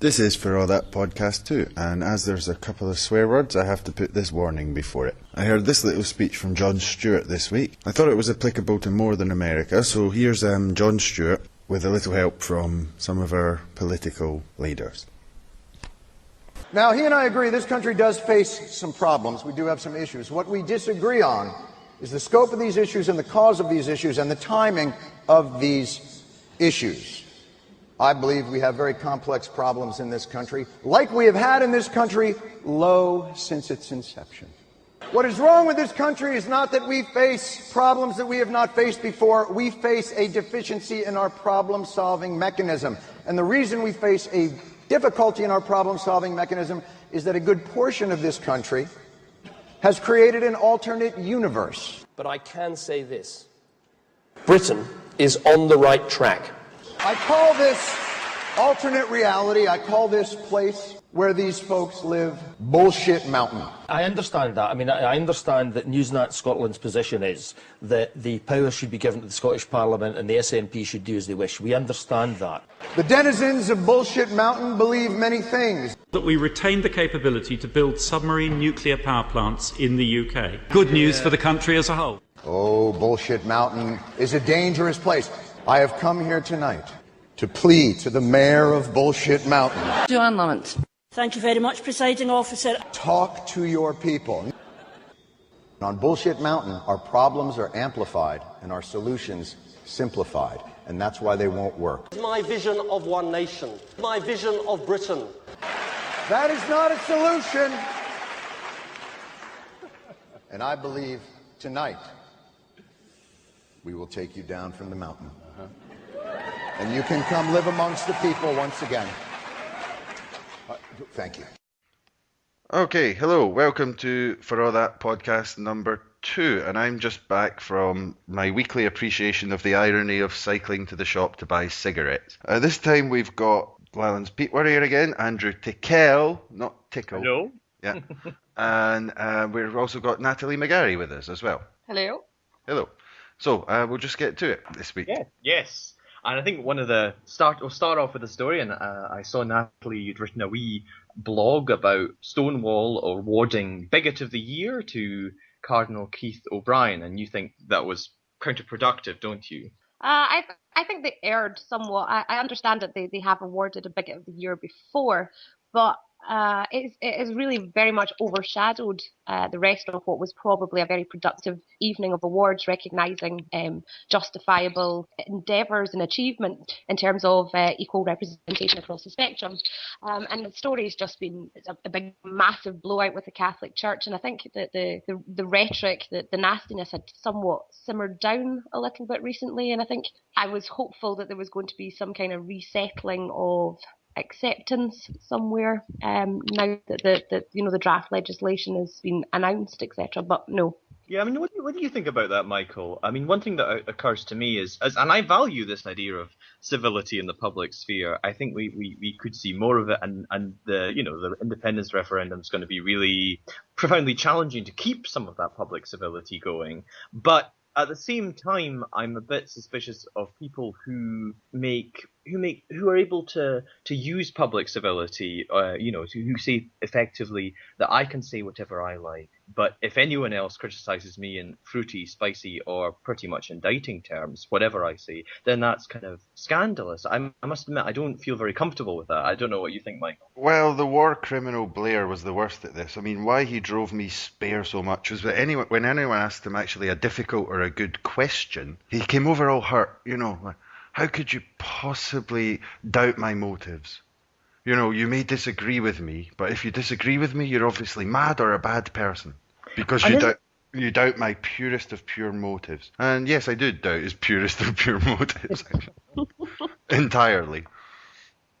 This is For All That Podcast too, and as there's a couple of swear words, I have to put this warning before it. I heard this little speech from Jon Stewart this week. I thought it was applicable to more than America, so here's Jon Stewart with a little help from some of our political leaders. Now, he and I agree this country does face some problems. We do have some issues. What we disagree on is the scope of these issues and the cause of these issues and the timing of these issues. I believe we have very complex problems in this country, like we have had in this country low since its inception. What is wrong with this country is not that we face problems that we have not faced before. We face a deficiency in our problem-solving mechanism. And the reason we face a difficulty in our problem-solving mechanism is that a good portion of this country has created an alternate universe. But I can say this. Britain is on the right track. I call this alternate reality. I call this place where these folks live Bullshit Mountain. I understand that. I mean, I understand that Newsnat Scotland's position is that the power should be given to the Scottish Parliament and the SNP should do as they wish. We understand that. The denizens of Bullshit Mountain believe many things. That we retain the capability to build submarine nuclear power plants in the UK. Good news for the country as a whole. Oh, Bullshit Mountain is a dangerous place. I have come here tonight to plead to the mayor of Bullshit Mountain. Joanne Lamont. Thank you very much, Presiding Officer. Talk to your people. On Bullshit Mountain, our problems are amplified and our solutions simplified, and that's why they won't work. My vision of one nation, my vision of Britain. That is not a solution. And I believe tonight we will take you down from the mountain. And you can come live amongst the people once again. Thank you. Okay, hello, welcome to For All That Podcast number 2, and I'm just back from my weekly appreciation of the irony of cycling to the shop to buy cigarettes. This time we've got Llewellyn's Peat Worrier again, Andrew Tickell, not Tickle. Hello. Yeah. And we've also got Natalie McGarry with us as well. Hello. Hello. So we'll just get to it this week. Yeah. Yes. And I think we'll start off with a story, and I saw Natalie, you'd written a wee blog about Stonewall awarding Bigot of the Year to Cardinal Keith O'Brien, and you think that was counterproductive, don't you? I think they erred somewhat. I understand that they have awarded a Bigot of the Year before, but it has really very much overshadowed the rest of what was probably a very productive evening of awards, recognising justifiable endeavours and achievement in terms of equal representation across the spectrum. And the story's just been a big, massive blowout with the Catholic Church, and I think that the rhetoric, the nastiness had somewhat simmered down a little bit recently, and I think I was hopeful that there was going to be some kind of resettling of acceptance somewhere now that the draft legislation has been announced, etc. But no. Yeah, I mean, what do you think about that, Michael? I mean, one thing that occurs to me is, and I value this idea of civility in the public sphere. I think we could see more of it, and the independence referendum is going to be really profoundly challenging to keep some of that public civility going. But at the same time, I'm a bit suspicious of people who are able to use public civility, who say effectively that I can say whatever I like, but if anyone else criticizes me in fruity, spicy, or pretty much indicting terms, whatever I say, then that's kind of scandalous. I must admit, I don't feel very comfortable with that. I don't know what you think, Michael. Well, the war criminal Blair was the worst at this. I mean, why he drove me spare so much was that when anyone asked him actually a difficult or a good question, he came over all hurt, like, how could you possibly doubt my motives? You may disagree with me, but if you disagree with me, you're obviously mad or a bad person because you doubt my purest of pure motives. And yes, I do doubt his purest of pure motives, actually. Entirely.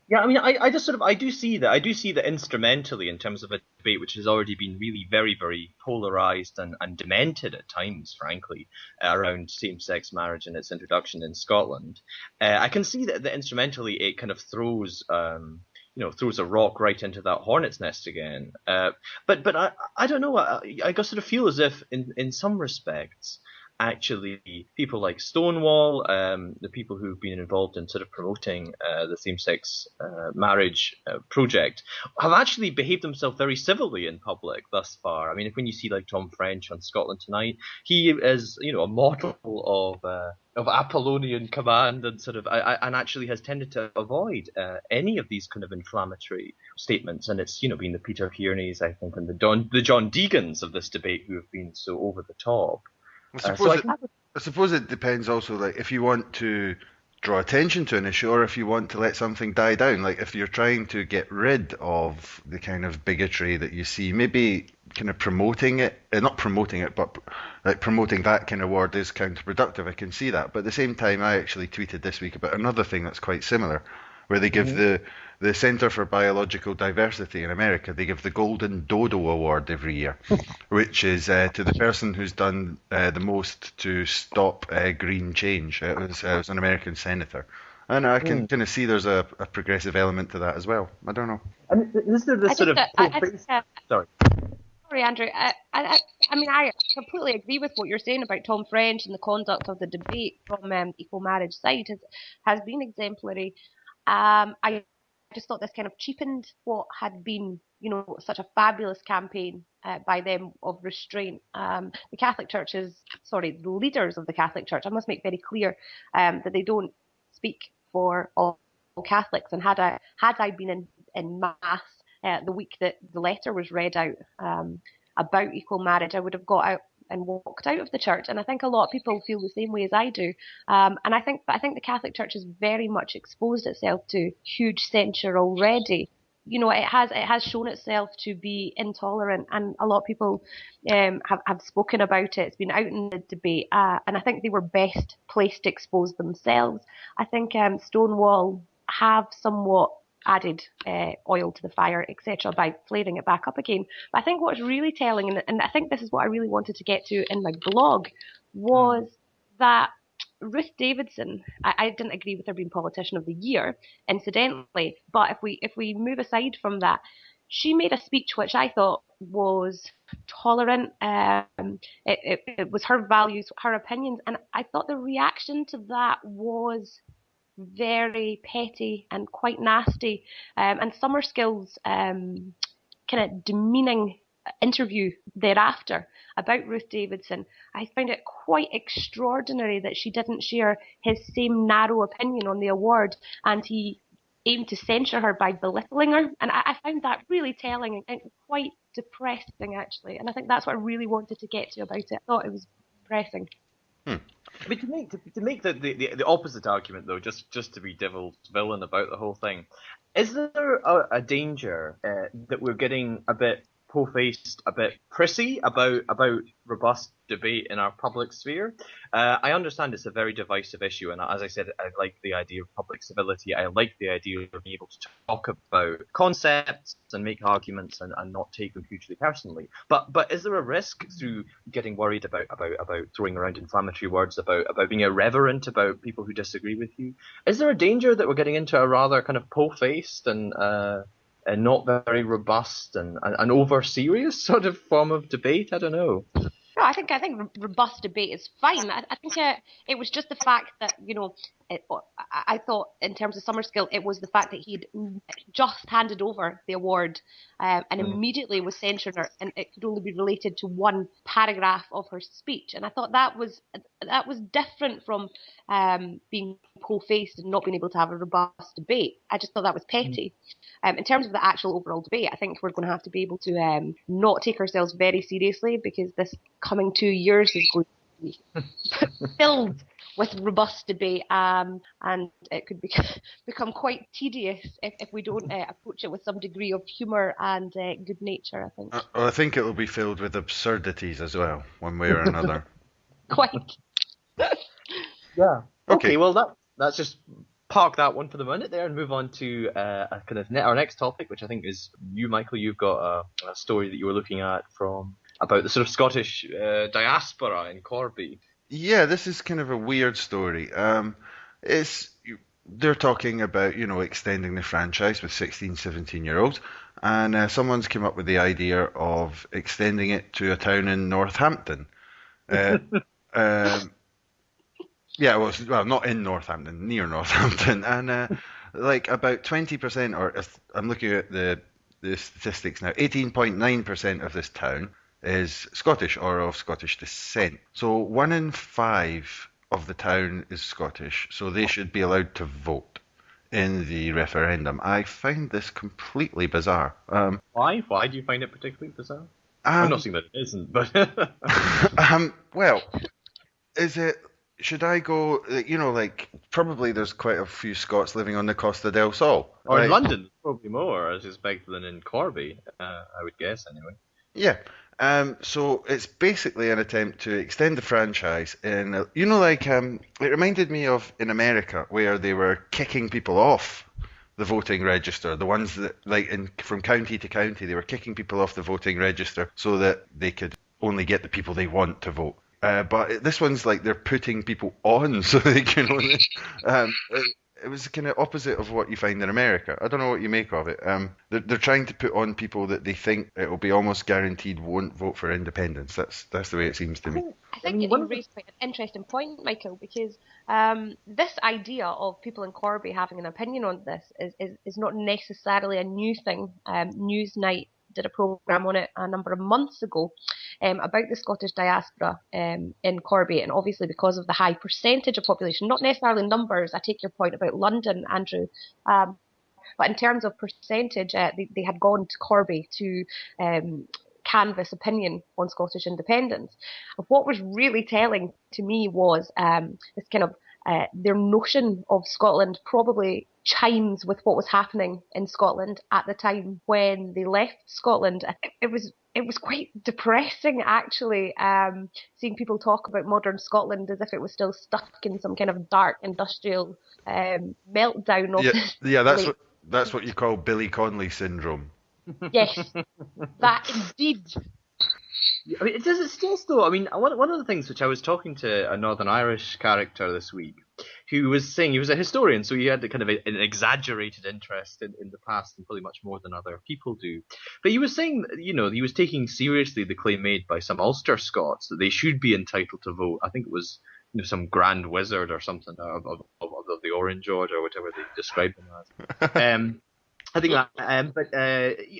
Yeah, I mean, I do see that instrumentally in terms of a debate which has already been really very, very polarized and demented at times, frankly, around same-sex marriage and its introduction in Scotland. I can see that instrumentally it kind of throws a rock right into that hornet's nest again. But I don't know. I sort of feel as if in some respects, actually people like Stonewall, the people who've been involved in sort of promoting the same-sex marriage project, have actually behaved themselves very civilly in public thus far. I mean, when you see like Tom French on Scotland Tonight, he is, a model of Apollonian command and sort of, and actually has tended to avoid any of these kind of inflammatory statements. And it's, been the Peter Kearneys, I think, and the John Deegans of this debate who have been so over the top. I suppose it depends also, like, if you want to draw attention to an issue or if you want to let something die down. Like, if you're trying to get rid of the kind of bigotry that you see, maybe kind of promoting it, not promoting it, but like promoting that kind of word is counterproductive. I can see that. But at the same time, I actually tweeted this week about another thing that's quite similar, where they give the Center for Biological Diversity in America, they give the Golden Dodo Award every year, which is to the person who's done the most to stop green change. It was an American senator. And I can kind of see there's a progressive element to that as well. I don't know. And is there this sort of... Sorry. Sorry, Andrew. I mean, I completely agree with what you're saying about Tom French, and the conduct of the debate from Equal Marriage side has been exemplary. I just thought this kind of cheapened what had been, such a fabulous campaign by them of restraint. The leaders of the Catholic Church, I must make very clear that they don't speak for all Catholics. And had I been in Mass the week that the letter was read out about equal marriage, I would have got out and walked out of the church. And I think a lot of people feel the same way as I do. And I think the Catholic Church has very much exposed itself to huge censure already. It has shown itself to be intolerant, and a lot of people have spoken about it. It's been out in the debate, and I think they were best placed to expose themselves. I think Stonewall have somewhat added oil to the fire, etc., by flaring it back up again. But I think what's really telling, and I think this is what I really wanted to get to in my blog, was that Ruth Davidson, I didn't agree with her being Politician of the Year, incidentally, but if we move aside from that, she made a speech which I thought was tolerant. It was her values, her opinions, and I thought the reaction to that was very petty and quite nasty. And Summerskill's kind of demeaning interview thereafter about Ruth Davidson, I find it quite extraordinary that she didn't share his same narrow opinion on the award, and he aimed to censure her by belittling her. And I found that really telling and quite depressing, actually. And I think that's what I really wanted to get to about it. I thought it was depressing. But to make the opposite argument, though, just to be devil's villain about the whole thing, is there a danger that we're getting a bit po-faced, a bit prissy about robust debate in our public sphere? I understand it's a very divisive issue, and as I said, I like the idea of public civility. I like the idea of being able to talk about concepts and make arguments and not take them hugely personally. But is there a risk through getting worried about throwing around inflammatory words, about being irreverent about people who disagree with you? Is there a danger that we're getting into a rather kind of po-faced and not very robust and over serious sort of form of debate? I don't know. No, I think robust debate is fine. I think it was just the fact that, I thought in terms of Summerskill, it was the fact that he'd just handed over the award and immediately was censuring her, and it could only be related to one paragraph of her speech. And I thought that was different from being po-faced and not being able to have a robust debate. I just thought that was petty. In terms of the actual overall debate, I think we're going to have to be able to not take ourselves very seriously, because this coming 2 years is going to be filled with robust debate, and it could become quite tedious if we don't approach it with some degree of humour and good nature, I think. I think it will be filled with absurdities as well, one way or another. Quite. Yeah. Okay, well, that's just park that one for the minute there and move on to a kind of our next topic, which I think is you, Michael. You've got a story that you were looking at about the sort of Scottish diaspora in Corby. Yeah, this is kind of a weird story. They're talking about, extending the franchise with 16, 17-year-olds, and someone's come up with the idea of extending it to a town in Northampton. Yeah, well, not in Northampton, near Northampton, and like about 20%, or I'm looking at the statistics now, 18.9% of this town is Scottish or of Scottish descent. So 1 in 5 of the town is Scottish, so they should be allowed to vote in the referendum. I find this completely bizarre. Why? Why do you find it particularly bizarre? I'm not saying that it isn't, but well, is it? Should I go? Like probably there's quite a few Scots living on the Costa del Sol, or right? in London, probably more, I suspect, than in Corby. I would guess anyway. Yeah. So it's basically an attempt to extend the franchise in, it reminded me of in America where they were kicking people off the voting register, the ones that, from county to county, they were kicking people off the voting register so that they could only get the people they want to vote. But this one's like they're putting people on so they can only. It was kind of opposite of what you find in America. I don't know what you make of it. They're trying to put on people that they think it will be almost guaranteed won't vote for independence. That's the way it seems to me. I think you raised quite an interesting point, Michael, because this idea of people in Corby having an opinion on this is not necessarily a new thing. Newsnight did a programme on it a number of months ago about the Scottish diaspora in Corby, and obviously because of the high percentage of population, not necessarily numbers. I take your point about London, Andrew, but in terms of percentage, they had gone to Corby to canvass opinion on Scottish independence. What was really telling to me was this kind of their notion of Scotland probably chimes with what was happening in Scotland at the time when they left Scotland. It was quite depressing, actually, seeing people talk about modern Scotland as if it was still stuck in some kind of dark industrial meltdown. That's what you call Billy Connolly syndrome. Yes, that indeed. I mean, does it still though? I mean, one of the things which I was talking to a Northern Irish character this week, who was saying he was a historian, so he had kind of an exaggerated interest in the past, and probably much more than other people do. But he was saying, he was taking seriously the claim made by some Ulster Scots that they should be entitled to vote. I think it was some grand wizard or something of the Orange Order or whatever they described them as. I think that,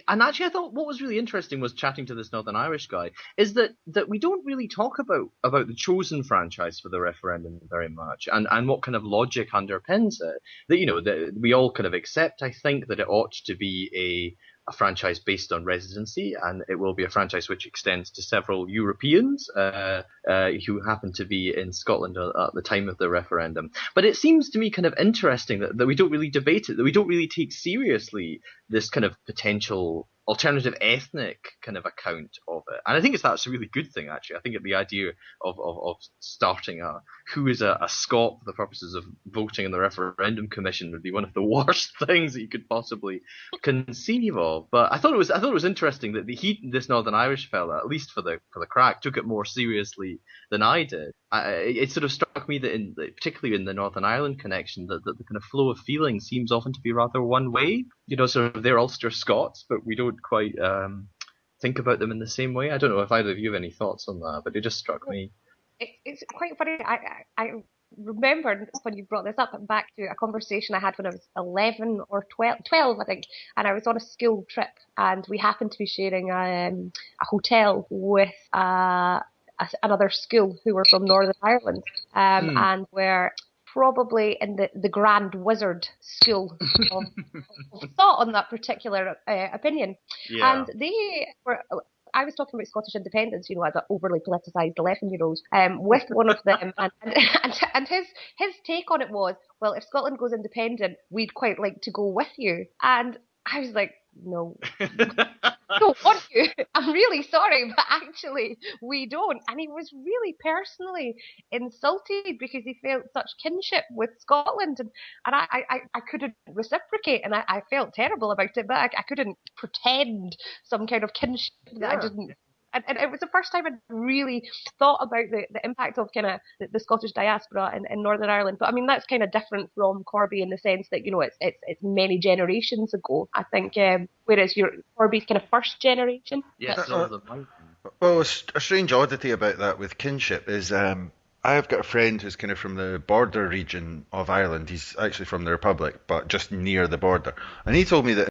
and actually I thought what was really interesting was chatting to this Northern Irish guy is that we don't really talk about the chosen franchise for the referendum very much, and what kind of logic underpins it. That we all kind of accept, I think, that it ought to be a franchise based on residency, and it will be a franchise which extends to several Europeans who happen to be in Scotland at the time of the referendum. But it seems to me kind of interesting that we don't really debate it, that we don't really take seriously this kind of potential alternative ethnic kind of account of it. And I think that's a really good thing, actually. I think the idea of starting who is a Scot for the purposes of voting in the referendum commission would be one of the worst things that you could possibly conceive of. But I thought it was interesting that this Northern Irish fella, at least for the crack, took it more seriously than I did. It sort of struck me that particularly in the Northern Ireland connection, that the kind of flow of feeling seems often to be rather one way. Sort of they're Ulster Scots, but we don't quite think about them in the same way. I don't know if either of you have any thoughts on that, but it just struck me. It's quite funny. I remember when you brought this up, back to a conversation I had when I was 11 or 12, I think, and I was on a school trip, and we happened to be sharing a hotel with another school who were from Northern Ireland, and were probably in the grand wizard school of thought on that particular opinion. Yeah. And they were, I was talking about Scottish independence, as an overly politicised 11-year-old, with one of them, and his take on it was, well, if Scotland goes independent, we'd quite like to go with you. And I was like, no, I don't want you. I'm really sorry, but actually we don't. And he was really personally insulted because he felt such kinship with Scotland, and I couldn't reciprocate, and I felt terrible about it, but I couldn't pretend some kind of kinship that I didn't. And it was the first time I'd really thought about the impact of kind of the Scottish diaspora in Northern Ireland. But I mean, that's kind of different from Corby in the sense that, it's many generations ago, I think, whereas Corby's kind of first generation. Yes. Well, a strange oddity about that with kinship is I've got a friend who's kind of from the border region of Ireland. He's actually from the Republic, but just near the border. And he told me that